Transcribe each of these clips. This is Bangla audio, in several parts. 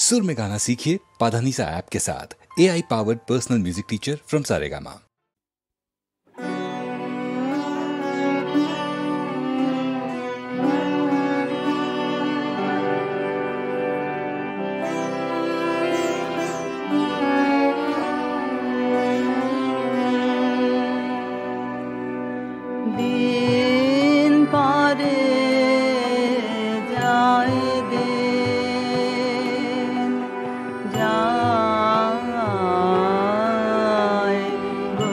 सुर में गाना सीखिए पाधानीसा ऐप के साथ। AI powered personal music teacher from Saregama. दिन पारे जाए दिन जाए गो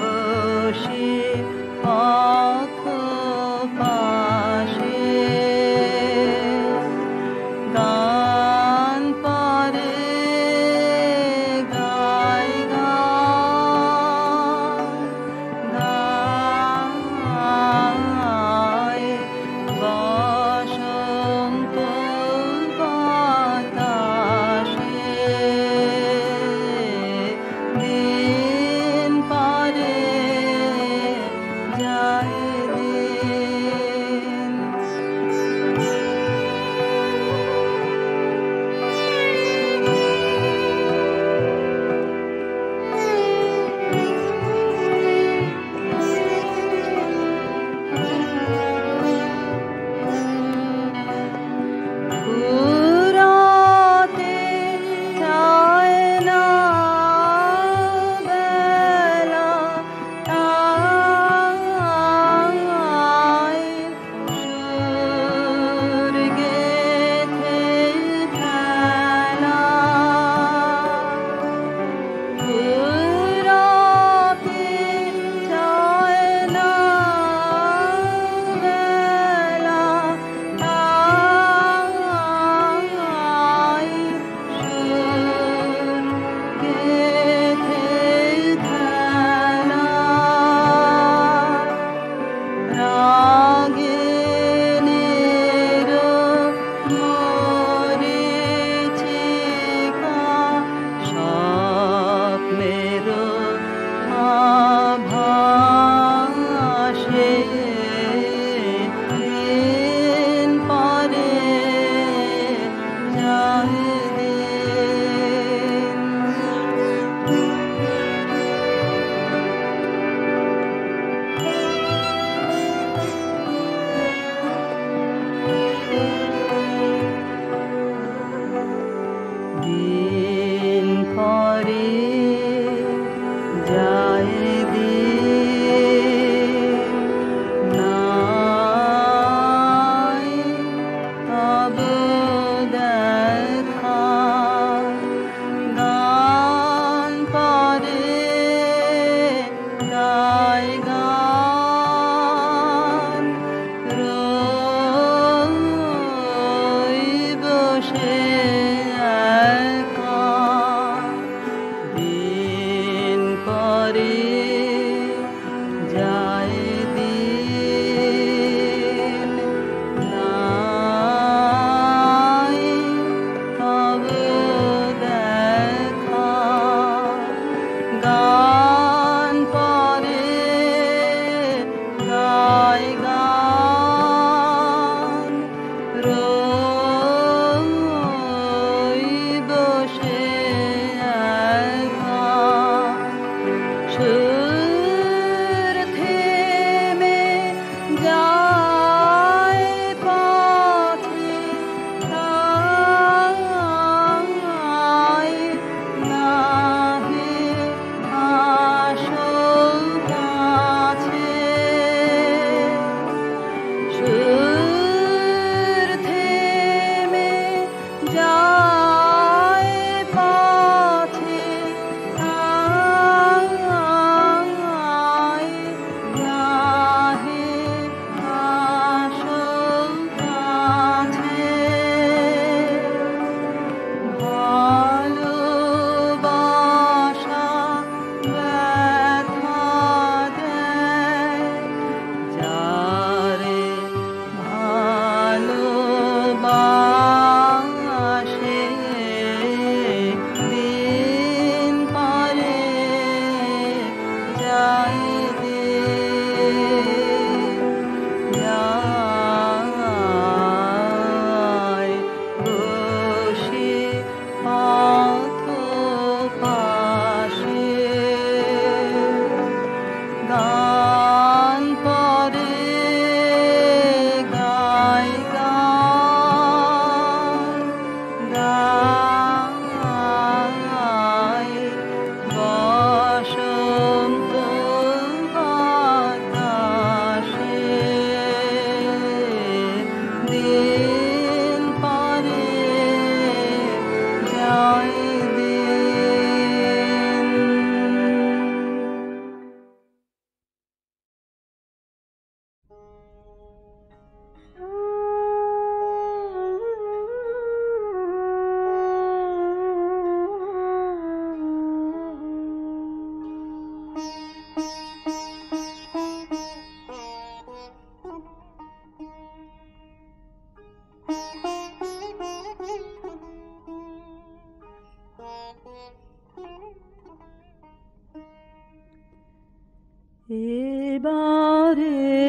এবার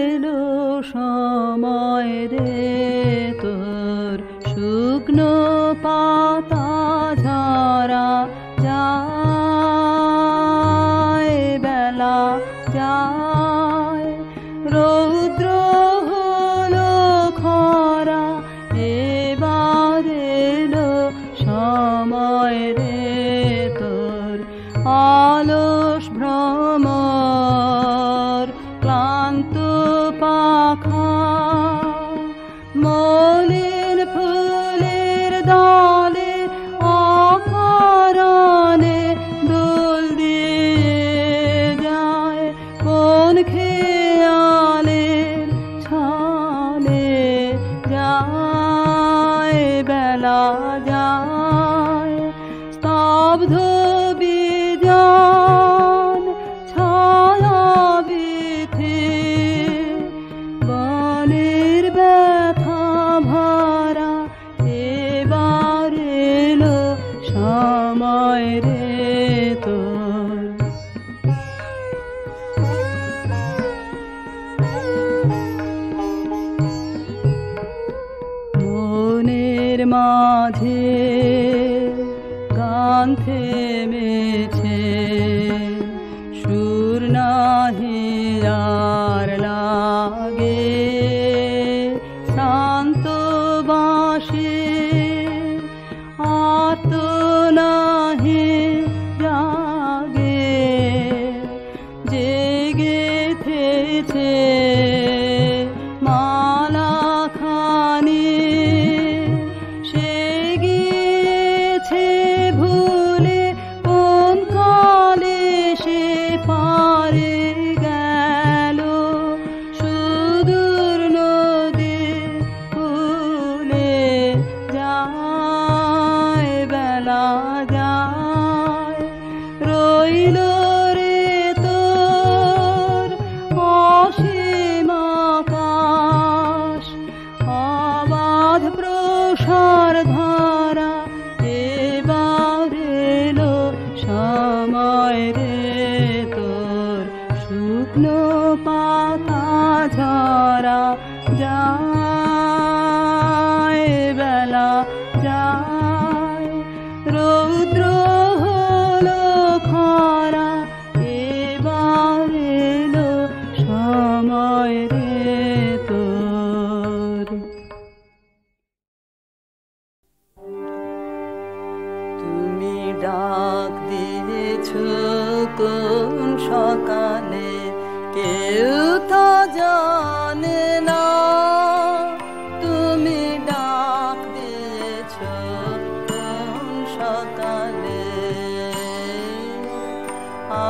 এলো সময় রে তোর শুকনো পাতা ঝরা যায়, বেলা যায়, রৌদ্র হলো খরা, এবার এলো সময় রে তোর অলস ভ্রমর, ক্লান্ত পাখা, মলিন ফুলের দলে অকারণে দোল দিয়ে যায়, কোন খেয়ালের ছলে যায়, বেলা যায়, স্তব্ধ বিজন ছায়া বিথে, বনের ব্যথা ভরা, এবার এলো সময় রে তোর। মনের মাঝে গান থেমেছে, সুর নাহি আর লাগে, শান্ত বাঁশি আত নাহি জাগে, জেগেছে মালা খানি, সে গিয়েছে ভুলে কোন কালে সে পারে গেল, সুদূর নদী ফুলে যায়, বেলা যায়, রইল রে তোর অসীম আকাশ, অবাধ প্রসার ধারা, এবার এলো সময় রে তোর শুকনো পাতা ঝরা যায়, বেলা যায়, রৌদ্র হলো খরা, এবার এলো সময় রে তোর। তুমি ডাক দিয়েছ কোন সকালে, কেউ তো জানে না, তুমি ডাক দিয়েছ কোন সকালে,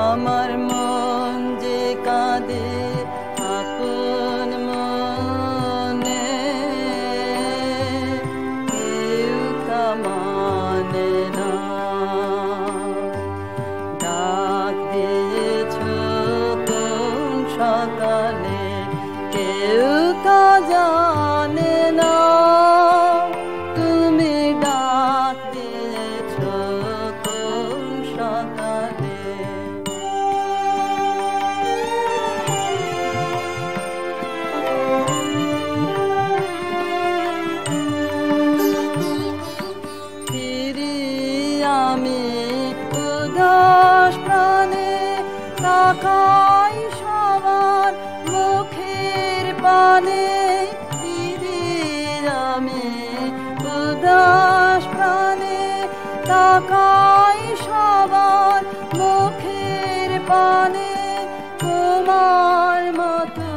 আমার মন যে কাঁদে আপন মনে, কেউ তা মানে না, ডাক দিয়েছ কোন সকালে, কেউ তা জানে না, তুমি ডাক দিয়েছ কোন সকালে। ফিরি আমি উদাস প্রাণে, তাকাই সবার মুখের পানে, ফিরি আমি উদাস প্রাণে, তাকাই সবার মুখের পানে, তোমার মতো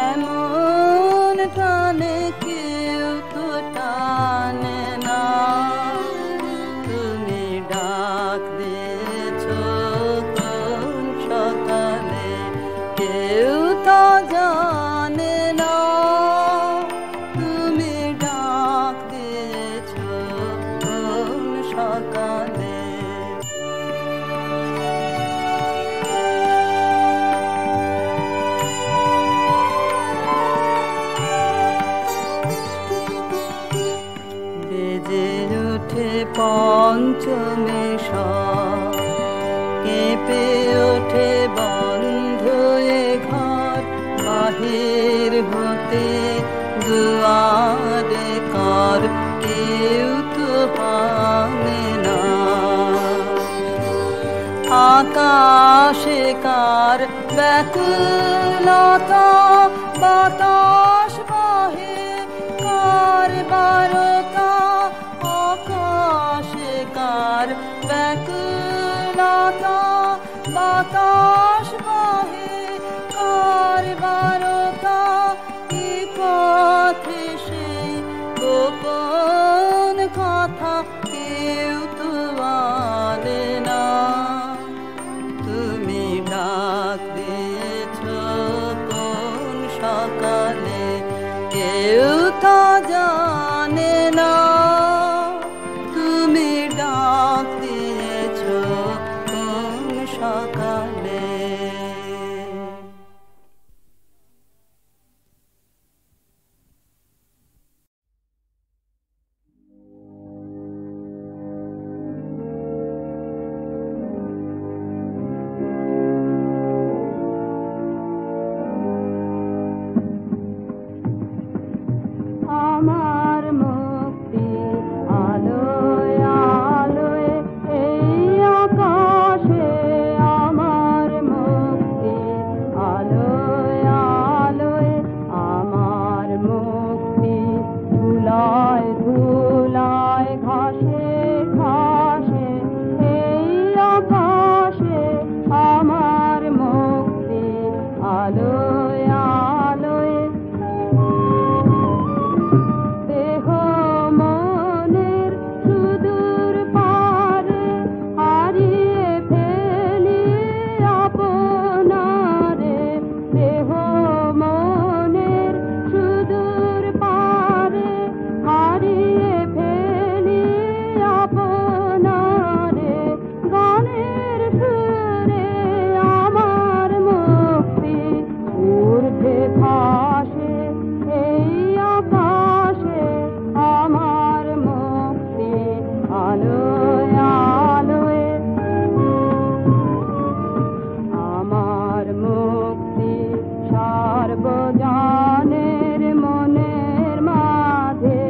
এমন টানে কেউ তো টানে না, তুমি ডাক দিয়েছ কোন সকালে, কেউ তো জানে না, তুমি ডাক দিয়েছ কোন সকালে। বেজে ওঠে পঞ্চমে, কেঁপে ওঠে বন্ধ গভীর হতে দুয়ারে কার কেউ তো হানে না। আকাশে কার ব্যাকুলতা বাতাস বহে কার বারতা। আকাশে কার ব্যাকুলতা বাতাস বহে কার বারতা। কি পথে সেই গোপন কথা কেউ তো বলে না। তুমি ডাক দিয়েছ কোন সকালে কেউ তা জানে না। তুমি ডাক দিয়েছ কোন সকালে। আমার মুক্তি আলোয় আলোয় এই আকাশে। আমার মুক্তি আলোয় আলোয় আমার মুক্তি ধুলায় ধুলায় ঘাসে ঘাসে এই আকাশে। আমার মুক্তি আলোয় আলোয় দেহ মনের সুদূর পারে হারিয়ে ফেলি আপনারে। দেহ মনের সুদূর পারে হারিয়ে ফেলি আপনারে। গানের সুরে আমার মুক্তি ঊর্ধ্বে ভাসে এই আকাশে। আমার মুক্তি আলোয় আলোয় আমার মুক্তি সর্বজনের মনের মাঝে।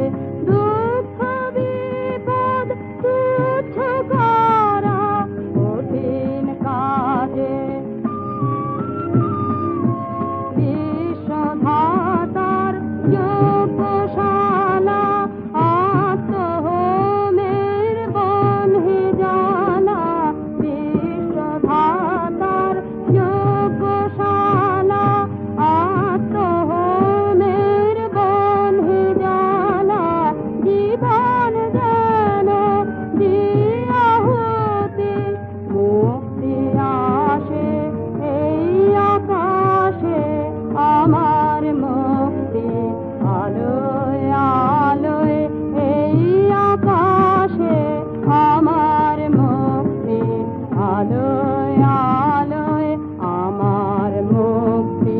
দুঃখ বিপদ তুচ্ছ করা কঠিন কাজে। বিশ্বধাতার যোগশালা আত্মহোমের বহ্নি জালা। বিশ্বধাতার যোগশালা আত্মহোমের বহ্নি জালা। জীবন যেন দিয়াহুতি মুক্তি আসে এই আকাশে। আমার মুক্তি আলোয় আলোয় এই আকাশে। আমার মুক্তি আলোয় আলোয় আমার মুক্তি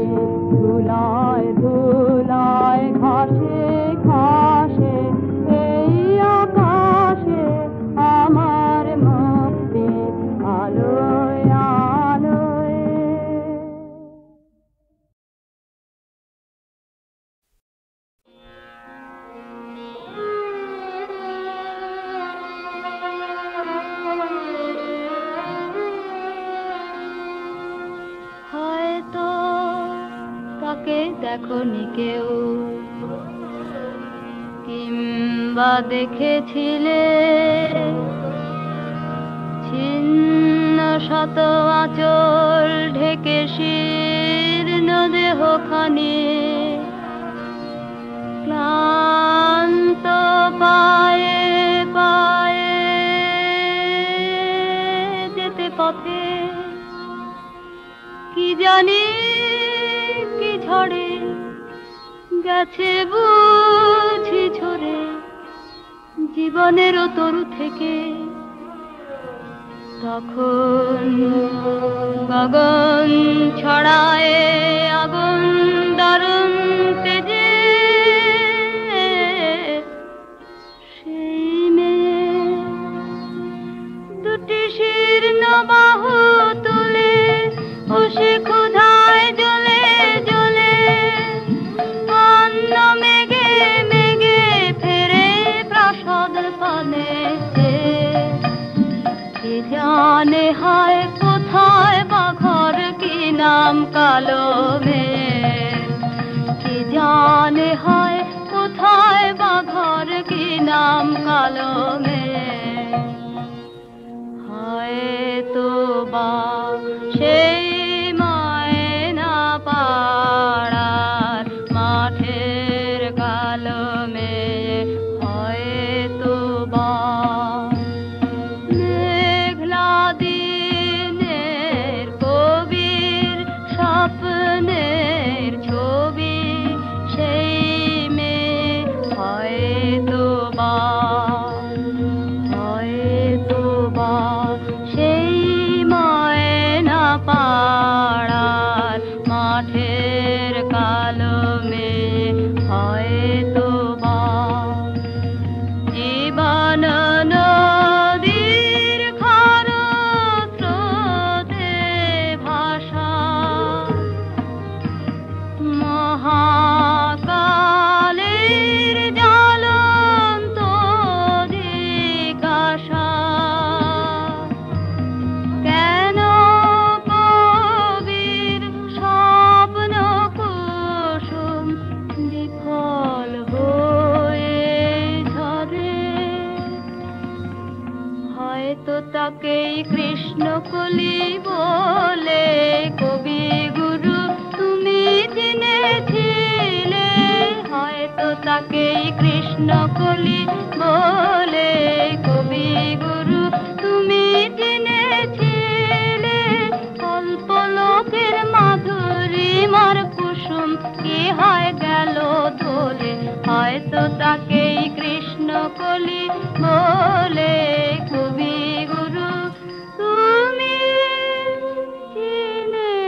ধুলায় ধুলায় ঘাসে ঘাসে এই আকাশে। আমার মুক্তি আলোয় আলোয়। হয়তো তাকে দেখনি কেউ, কিংবা দেখেছিলে ছিন্ন শত আঁচল ঢেকে শীর্ণ দেহখানি। ক্লান্ত পায়ে পায়ে যেতে পথে কি জানি কি ঝড়ে গেছে বুঝি ঝরে জীবনেরও তরু থেকে। তখন গগন ছড়ায় আগুন দারুণ তেজে। সেই মেয়ে দুটি শীর্ণ বাহু তুলে বসে ক্ষুধায় জ্বলে জ্বলে জানে হায় কোথায় বা ঘর কি নাম কালো মেয়ের, কে জানে হায় কোথায় বা ঘর কি নাম কালো মেয়ের। হয়তো বা সেই ময়না পাড়ার মাঠের কালো মেয়ে, হয়তো বা মেঘলা দিনের কবির স্বপ্নের ছবি সেই মেয়ে, হয়তো বা সেই ময়না পাড়ার মাঠের কালো মেয়ে, হয়তো বা জীবন নদীর খরস্রোতে ভাষা মহাকালের জ্বলন্ত জিজ্ঞাসা, কেন কবির স্বপ্ন কুসুম বিফল হয়ে ঝরে। হয়তো তাকেই কৃষ্ণকলি বলে কবি গুরু তুমি চিনেছিলে, হয়তো তাকেই কৃষ্ণকলি বলে কবি গুরু তুমি চিনেছিলে। অল্প লোকের মাধুরীমার কুসুম কি হয় গেল ধরে, হয়তো তাকেই কৃষ্ণকলি বলে কবি গুরু তুমি চিনেছিলে।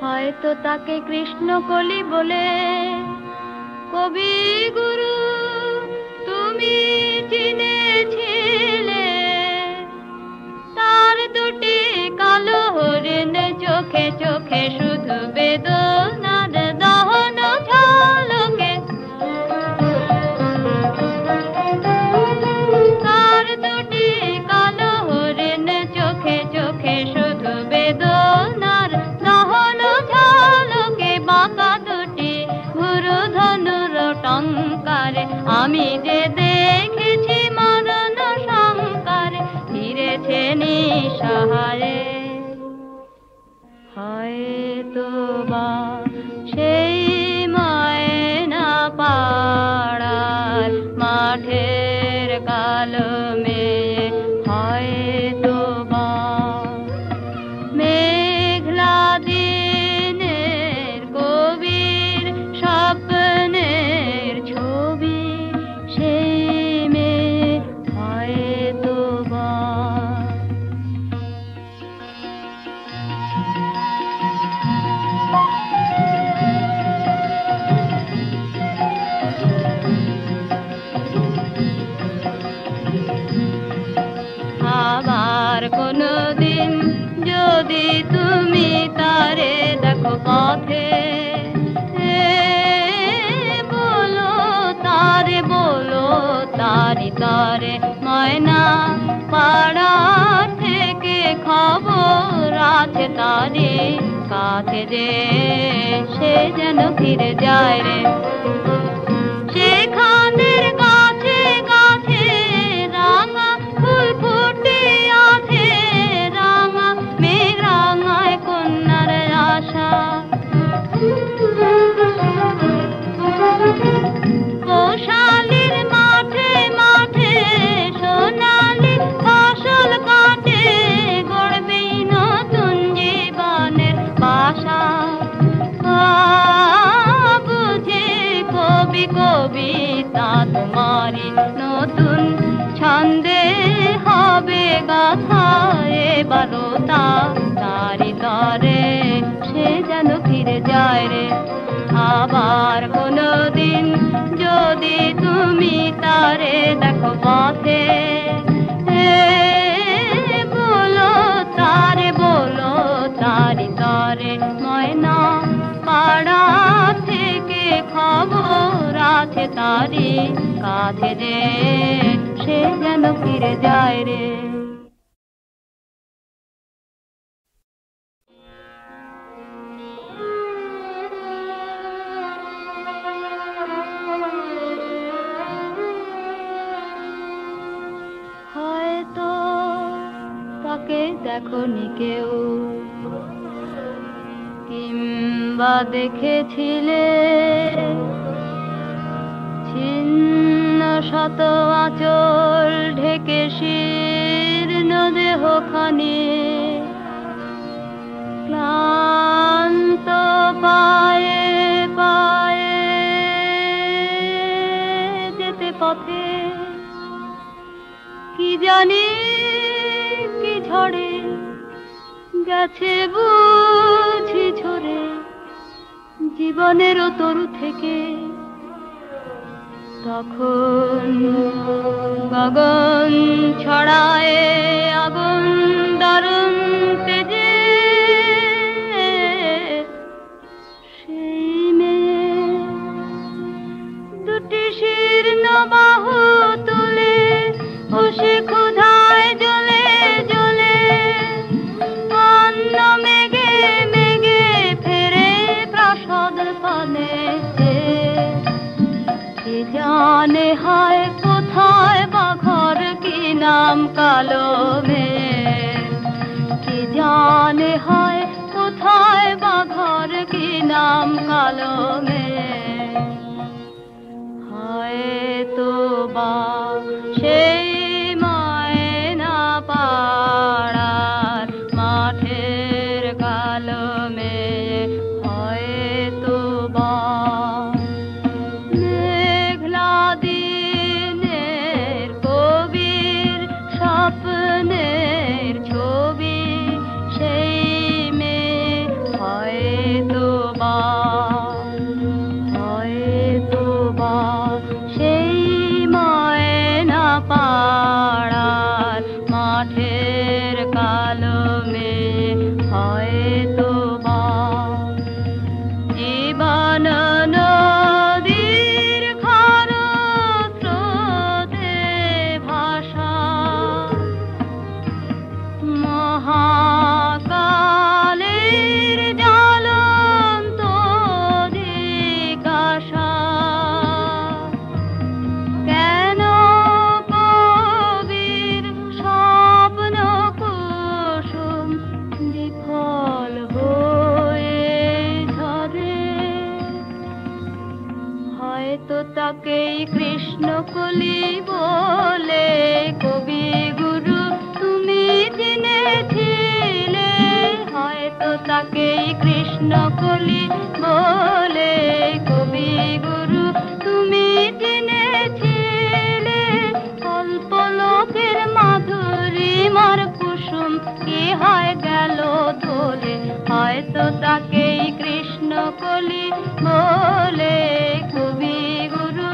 হয়তো তাকে কৃষ্ণকলি বলে কবি গুরু তুমি চিনেছিলে। তার দুটি কালো হরিণ চোখে চোখে শুধু বেদনার দহন ঝলকে, তার দুটি কালো হরিণ চোখে চোখে শুধু বেদনার দহন ঝলকে, বাঁকা দুটি ভুরু ধনুর টঙ্কারে আমি যে দেখেছি মরণ শঙ্কারে ফিরেছে নিঃসহারে। হয়তো বা সেই ময়না পাড়ার মাঠের কালো মেয়ে, হয়তো বা মেঘলা দিনের কবির স্বপ্নের ছবি সেই মেয়ে, হয়তো বা। আবার কোনদিন যদি তুমি তারে দেখো পথে, বলো তারে তারি তারে ময়না পাড়া থেকে খবর আছে তারি কাছে যে সে যেন ফিরে যায় রে। সেখানের গাছে গাছে রাঙা ফুল ফুটে আছে, রাঙা মেঘ রাঙায় কন্যার আশা। কোশালির মাঠে মাঠে সোনালি ফসল কাটে, গড়বেই নতুন জীবনের বাসা। বুঝে কবি কবিতা তোমারি নতুন ছন্দে হবে গাথা, এবারও তারি তরে সে যেন ফিরে যায় রে। আবার কোনদিন যদি তুমি তারে দেখো পথে, বলো তারি তরে তারি কাছে যে সে যেন ফিরে যায় রে। হয়তো তাকে দেখনি কেউ, কিংবা দেখেছিলে ছিন্ন শত আঁচল ঢেকে শীর্ণ দেহখানি, ক্লান্ত পায়ে পায়ে যেতে পথে কি জানি কি ঝড়ে গেছে বুঝি ঝরে জীবনেরও তরু থেকে। তখন গগন ছড়ায় আগুন দারুণ তেজে, সেই মেয়ে দুটি শীর্ণ বাহু তুলে বসে ক্ষুধায় জ্বলে জ্বলে অন্ন মেঘে মেঘে ফেরে প্রাসাদ পানে। কে জানে হায় কোথায় বা ঘর কি নাম কালো মেয়ে, কে জানে হায় কোথায় বা ঘর কি নাম কালো মেয়ে। হয়তো বা সেই মায়না পাড়ার মাঠের কালো মেয়ে, হয়তো বা মেঘলা দিনের কবির স্বপ্নের ছবি সেই মেয়ে, হয়তো বা হয়তো বা সেই ময়না পাড়ার মাঠের কালো মেয়ে, হয়তো বা জীবন নদীর খরস্রোতে ভাষা মহাকালের জ্বলন্ত জিজ্ঞাসা। কেন কবির স্বপ্ন কুসুম বিফল হয়ে ঝরে? হয়তো তাকেই কৃষ্ণকলি বলে কবি গুরু তুমি চিনেছিলে, হয়তো তাকেই কৃষ্ণকলি বলে কবি গুরু তুমি চিনেছিলে। কল্পলোকের মাধুরীমার কুসুম কি হয় গেল ধরে, হয়তো তাকেই কৃষ্ণকলি বলে কবি গুরু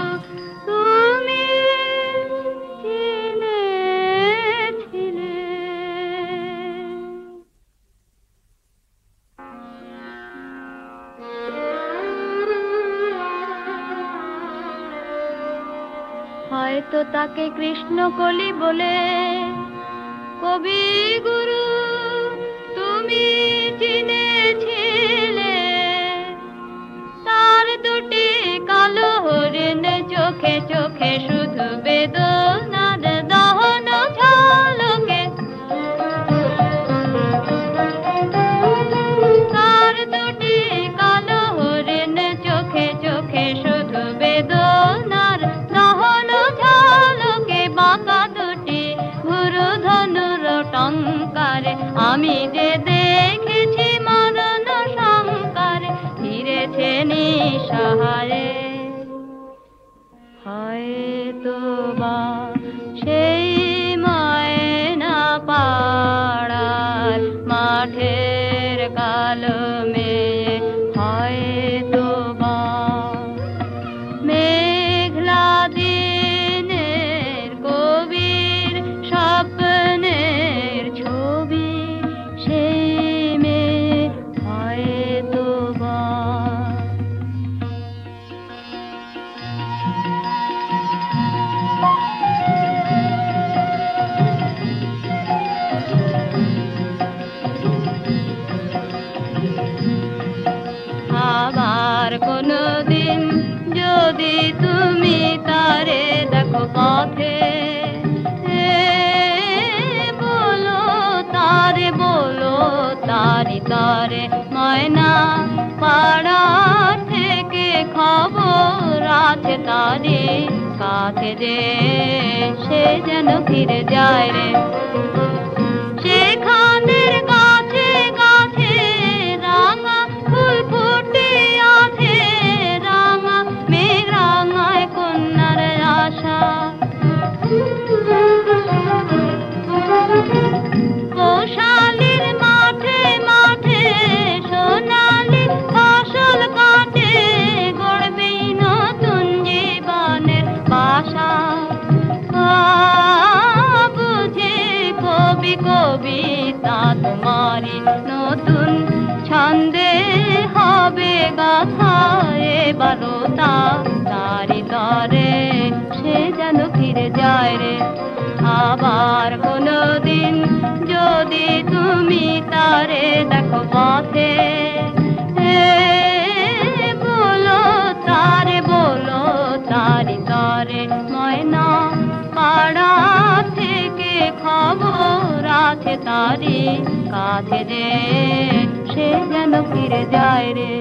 তুমি চিনেছিলে। হয়তো তাকে কৃষ্ণকলি বলে কবি গুরু তুমি চিনেছিলে। তার দুটি কালো হরিণ চোখে চোখে শুধু বেদনার দহন ঝলকে, তার দুটি কালো হরিণ চোখে চোখে শুধু বেদনার দহন ঝলকে। বাঁকা দুটি ভুরু ধনুর টঙ্কারে আমি যে দেখেছি মরণ শঙ্কারে ফিরেছে নিঃসহারে। হয়তো বা সেই ময়না পাড়ার মাঠের কালো মেয়ে, হয়তো বা মেঘলা দিনের কবির স্বপ্নের ছবি সেই মেয়ে, হয়তো বা যদি তুমি তারে দেখো পথে, বলো তারি তারে ময়না পাড়া থেকে খবর আছে তারি কাছে যে সে যেন ফিরে যায় রে। সেখানের গাছে গাছে রাঙা ফুল ফুটে আছে, রাঙা মেঘ রাঙায় কন্যার আশা। গোশালির মাঠে মাঠে সোনালি ফসল কাটে, গড়বেই নতুন জীবনের বাসা। বুঝি কবি কবিতা তোমারি নতুন ছন্দে হবে গাথা, এবারও তারি তরে সে যেন ফিরে যায় রে। আবার কোনদিন যদি তুমি তারে দেখো পথে, বলো তারি তরে ময়না পাড়া থেকে খবর আছে তারি কাছে যে সে যেন ফিরে যায় রে।